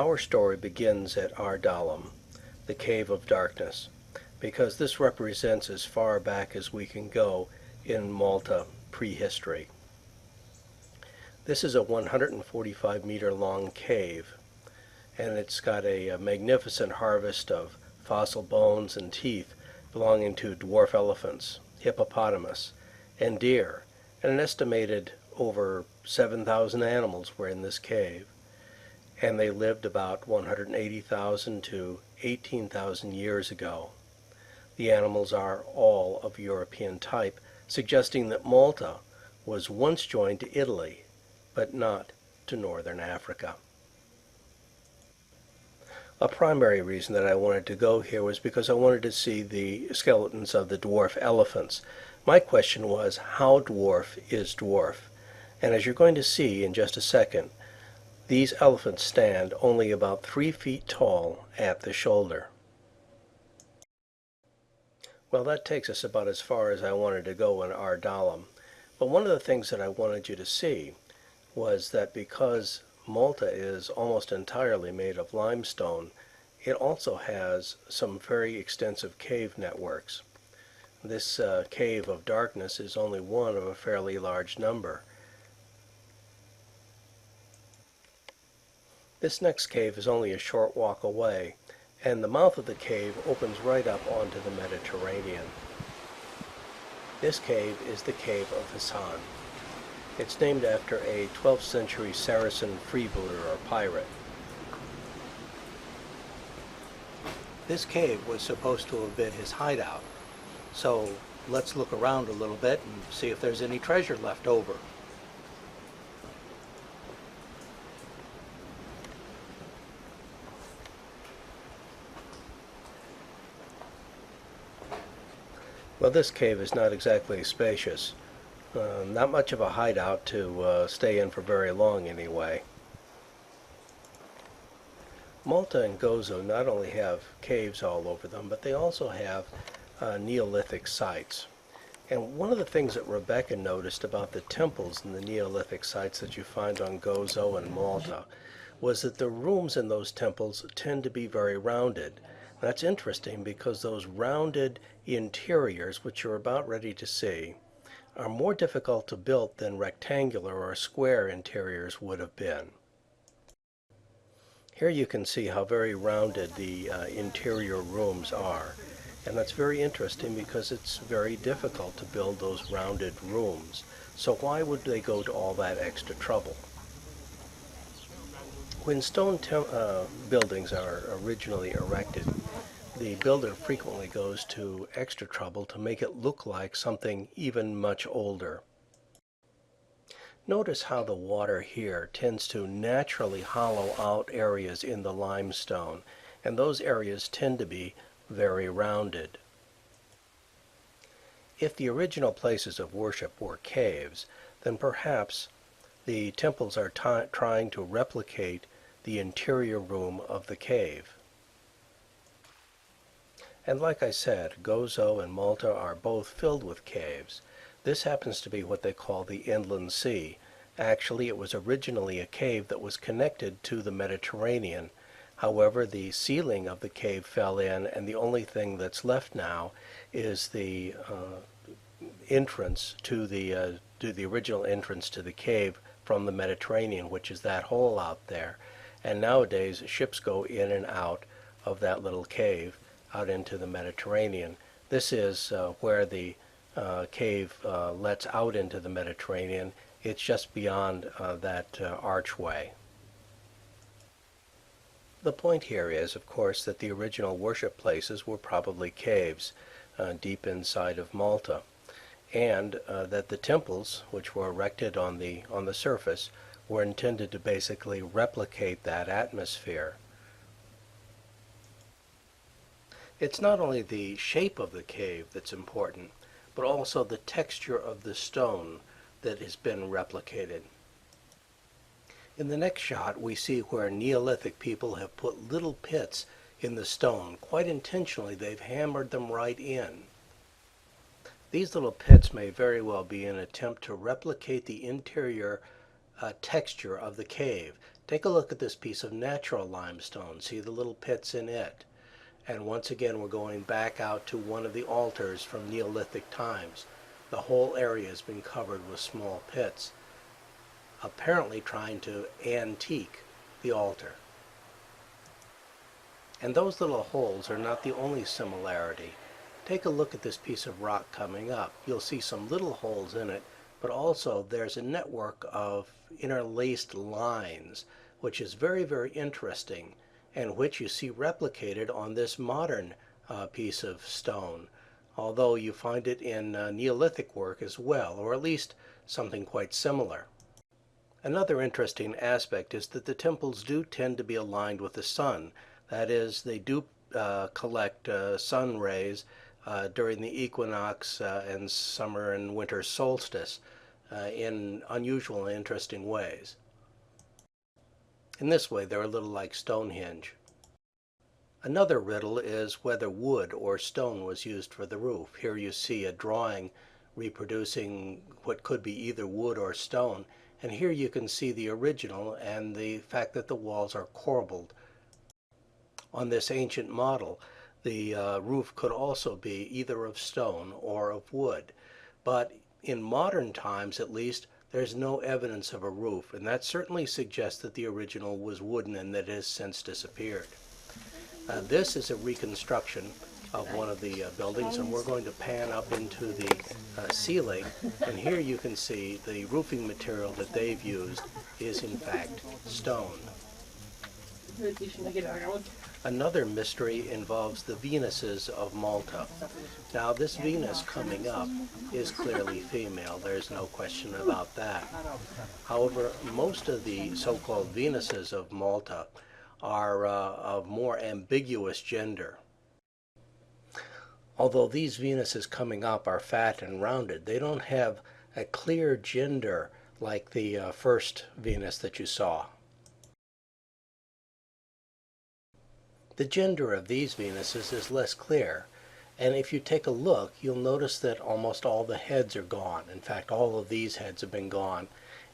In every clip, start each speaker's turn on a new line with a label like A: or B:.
A: Our story begins at Ardalam, the Cave of Darkness, because this represents as far back as we can go in Malta prehistory. This is a 145-meter long cave, and it's got a magnificent harvest of fossil bones and teeth belonging to dwarf elephants, hippopotamus, and deer, and an estimated over 7,000 animals were in this cave, and they lived about 180,000 to 18,000 years ago. The animals are all of European type, suggesting that Malta was once joined to Italy, but not to northern Africa. A primary reason that I wanted to go here was because I wanted to see the skeletons of the dwarf elephants. My question was, how dwarf is dwarf? And as you're going to see in just a second, these elephants stand only about 3 feet tall at the shoulder. Well, that takes us about as far as I wanted to go in Ardalam. But one of the things that I wanted you to see was that because Malta is almost entirely made of limestone, it also has some very extensive cave networks. This cave of darkness is only one of a fairly large number. This next cave is only a short walk away, and the mouth of the cave opens right up onto the Mediterranean. This cave is the Cave of Hassan. It's named after a 12th century Saracen freebooter or pirate. This cave was supposed to have been his hideout, so let's look around a little bit and see if there's any treasure left over. Well, this cave is not exactly spacious. Not much of a hideout to stay in for very long anyway. Malta and Gozo not only have caves all over them, but they also have Neolithic sites. And one of the things that Rebecca noticed about the temples in the Neolithic sites that you find on Gozo and Malta was that the rooms in those temples tend to be very rounded. That's interesting because those rounded interiors, which you're about ready to see, are more difficult to build than rectangular or square interiors would have been. Here you can see how very rounded the interior rooms are, and that's very interesting because it's very difficult to build those rounded rooms. So why would they go to all that extra trouble? When stone buildings are originally erected, the builder frequently goes to extra trouble to make it look like something even much older. Notice how the water here tends to naturally hollow out areas in the limestone, and those areas tend to be very rounded. If the original places of worship were caves, then perhaps the temples are trying to replicate the interior room of the cave. And like I said, Gozo and Malta are both filled with caves. This happens to be what they call the Inland Sea. Actually, it was originally a cave that was connected to the Mediterranean. However, the ceiling of the cave fell in, and the only thing that's left now is the entrance to the original entrance to the cave from the Mediterranean, which is that hole out there. And nowadays, ships go in and out of that little cave out into the Mediterranean. This is where the cave lets out into the Mediterranean. It's just beyond that archway. The point here is, of course, that the original worship places were probably caves deep inside of Malta, and that the temples, which were erected on the surface, were intended to basically replicate that atmosphere. It's not only the shape of the cave that's important, but also the texture of the stone that has been replicated. In the next shot, we see where Neolithic people have put little pits in the stone. Quite intentionally, they've hammered them right in. These little pits may very well be an attempt to replicate the interior texture of the cave, Take a look at this piece of natural limestone. See the little pits in it. And once again, we're going back out to one of the altars from Neolithic times. The whole area has been covered with small pits, apparently trying to antique the altar. And those little holes are not the only similarity. Take a look at this piece of rock coming up. You'll see some little holes in it, but also there's a network of interlaced lines, which is very, very interesting, and which you see replicated on this modern piece of stone, although you find it in Neolithic work as well, or at least something quite similar. Another interesting aspect is that the temples do tend to be aligned with the sun. That is, they do collect sun rays during the equinox and summer and winter solstice in unusual and interesting ways. In this way, they're a little like Stonehenge. Another riddle is whether wood or stone was used for the roof. Here you see a drawing reproducing what could be either wood or stone, and here you can see the original and the fact that the walls are corbelled. On this ancient model, the roof could also be either of stone or of wood, but in modern times at least, there's no evidence of a roof, and that certainly suggests that the original was wooden and that it has since disappeared. This is a reconstruction of one of the buildings, and we're going to pan up into the ceiling, and here you can see the roofing material that they've used is in fact stone. Another mystery involves the Venuses of Malta. Now, this Venus coming up is clearly female. There's no question about that. However, most of the so-called Venuses of Malta are of more ambiguous gender. Although these Venuses coming up are fat and rounded, they don't have a clear gender like the first Venus that you saw. The gender of these Venuses is less clear, and if you take a look, you'll notice that almost all the heads are gone. In fact, all of these heads have been gone.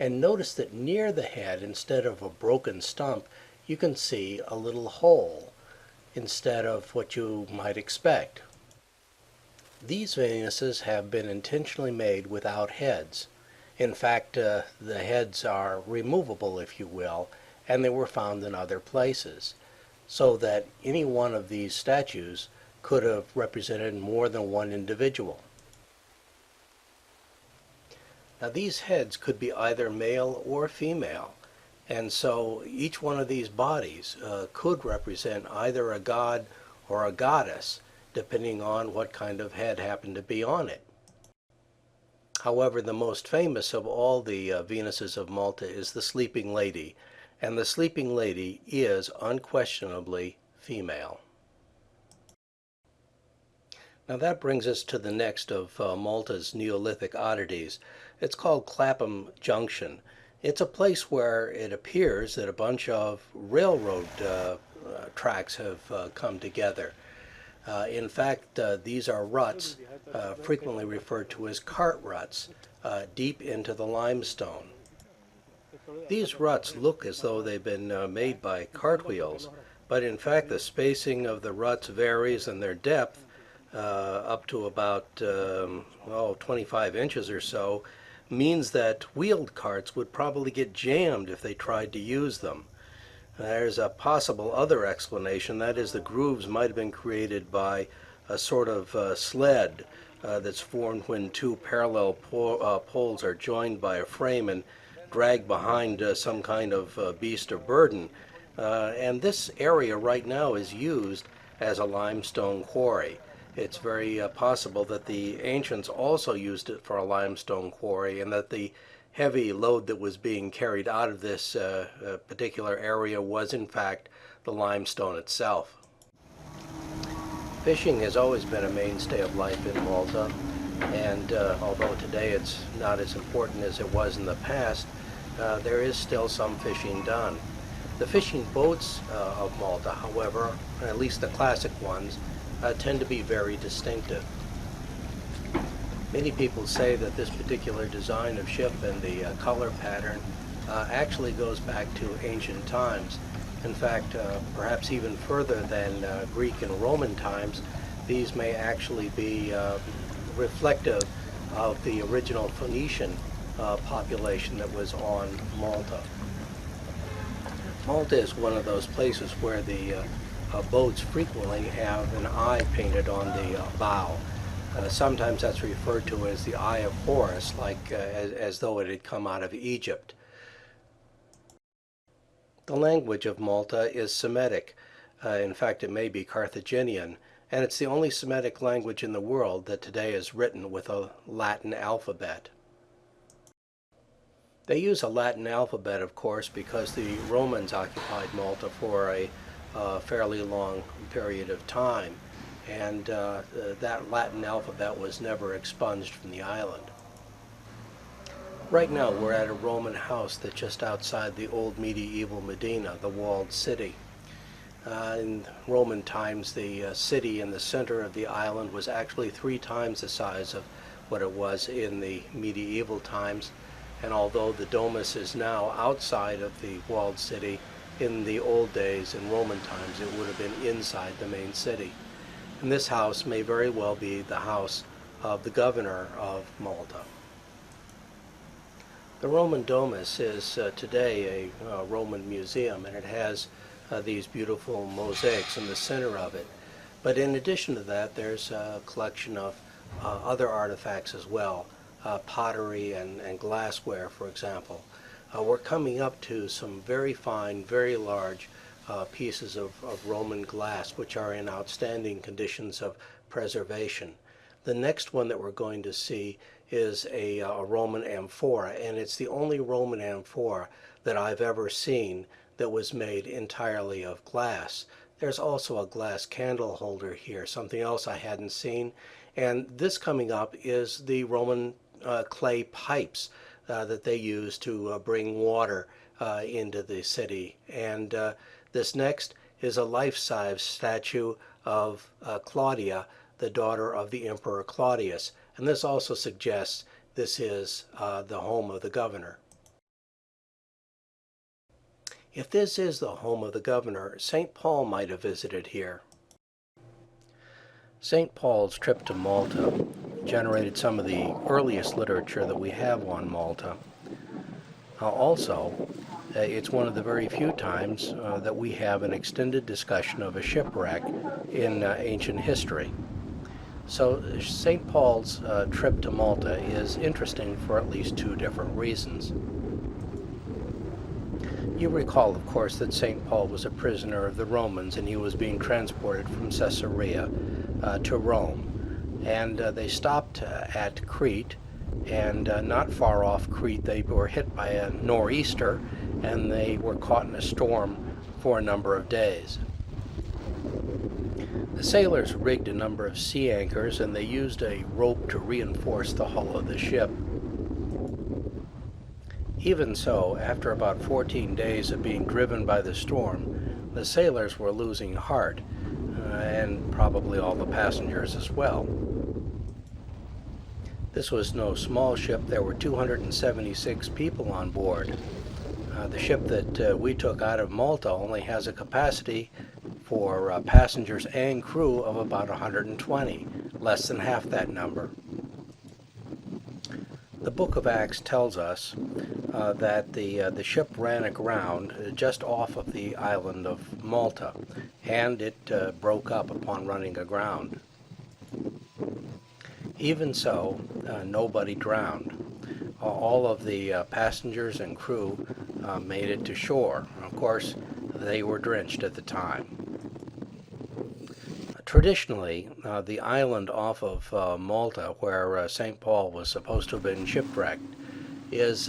A: And notice that near the head, instead of a broken stump, you can see a little hole instead of what you might expect. These Venuses have been intentionally made without heads. In fact, the heads are removable, if you will, and they were found in other places, so that any one of these statues could have represented more than one individual. Now, these heads could be either male or female, and so each one of these bodies could represent either a god or a goddess, depending on what kind of head happened to be on it. However, the most famous of all the Venuses of Malta is the Sleeping Lady, and the Sleeping Lady is unquestionably female. Now that brings us to the next of Malta's Neolithic oddities. It's called Clapham Junction. It's a place where it appears that a bunch of railroad tracks have come together. In fact, these are ruts, frequently referred to as cart ruts, deep into the limestone. These ruts look as though they've been made by cartwheels, but in fact the spacing of the ruts varies, and their depth, up to about 25 inches or so, means that wheeled carts would probably get jammed if they tried to use them. There's a possible other explanation, that is, the grooves might have been created by a sort of sled that's formed when two parallel poles are joined by a frame and dragged behind some kind of beast of burden. And this area right now is used as a limestone quarry. It's very possible that the ancients also used it for a limestone quarry, and that the heavy load that was being carried out of this particular area was in fact the limestone itself. Fishing has always been a mainstay of life in Malta, and although today it's not as important as it was in the past, there is still some fishing done. The fishing boats of Malta, however, at least the classic ones, tend to be very distinctive. Many people say that this particular design of ship and the color pattern actually goes back to ancient times. In fact, perhaps even further than Greek and Roman times. These may actually be reflective of the original Phoenician population that was on Malta. Malta is one of those places where the boats frequently have an eye painted on the bow. Sometimes that's referred to as the Eye of Horus, like as though it had come out of Egypt. The language of Malta is Semitic. In fact, it may be Carthaginian, and it's the only Semitic language in the world that today is written with a Latin alphabet. They use a Latin alphabet, of course, because the Romans occupied Malta for a fairly long period of time, and that Latin alphabet was never expunged from the island. Right now we're at a Roman house that's just outside the old medieval Medina, the walled city. In Roman times, the city in the center of the island was actually 3 times the size of what it was in the medieval times. And although the Domis is now outside of the walled city, in the old days, in Roman times, it would have been inside the main city. And this house may very well be the house of the governor of Malta. The Roman Domus is today a Roman museum, and it has these beautiful mosaics in the center of it. But in addition to that, there's a collection of other artifacts as well, pottery and glassware, for example. We're coming up to some very fine, very large pieces of Roman glass, which are in outstanding conditions of preservation. The next one that we're going to see is a Roman amphora, and it's the only Roman amphora that I've ever seen that was made entirely of glass. There's also a glass candle holder here, something else I hadn't seen. And this coming up is the Roman clay pipes that they used to bring water into the city. And this next is a life-size statue of Claudia, the daughter of the Emperor Claudius. And this also suggests this is the home of the governor. If this is the home of the governor, St. Paul might have visited here. St. Paul's trip to Malta generated some of the earliest literature that we have on Malta. Also, it's one of the very few times that we have an extended discussion of a shipwreck in ancient history. So St. Paul's trip to Malta is interesting for at least 2 different reasons. You recall, of course, that St. Paul was a prisoner of the Romans, and he was being transported from Caesarea to Rome. And they stopped at Crete, and not far off Crete they were hit by a nor'easter, and they were caught in a storm for a number of days. The sailors rigged a number of sea anchors, and they used a rope to reinforce the hull of the ship. Even so, after about 14 days of being driven by the storm, the sailors were losing heart, and probably all the passengers as well. This was no small ship. There were 276 people on board. The ship that we took out of Malta only has a capacity for passengers and crew of about 120, less than half that number. The book of Acts tells us that the ship ran aground just off of the island of Malta, and it broke up upon running aground. Even so, nobody drowned. All of the passengers and crew made it to shore. Of course, they were drenched at the time. Traditionally, the island off of Malta, where St. Paul was supposed to have been shipwrecked, is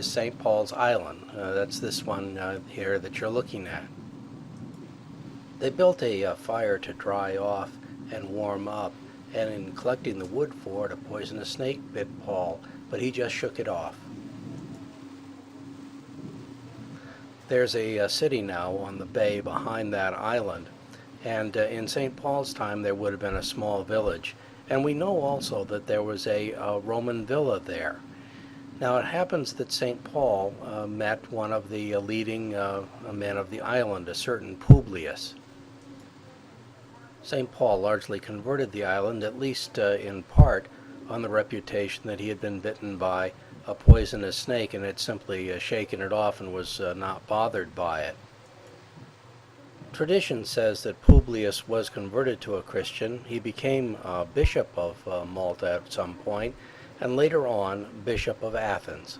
A: St. Paul's Island. That's this one here that you're looking at. They built a fire to dry off and warm up, and in collecting the wood for it, a poisonous snake bit Paul, but he just shook it off. There's a city now on the bay behind that island, and in St. Paul's time there would have been a small village. And we know also that there was a Roman villa there. Now it happens that St. Paul met one of the leading men of the island, a certain Publius. St. Paul largely converted the island, at least in part, on the reputation that he had been bitten by a poisonous snake and had simply shaken it off and was not bothered by it. Tradition says that Publius was converted to a Christian. He became Bishop of Malta at some point, and later on Bishop of Athens.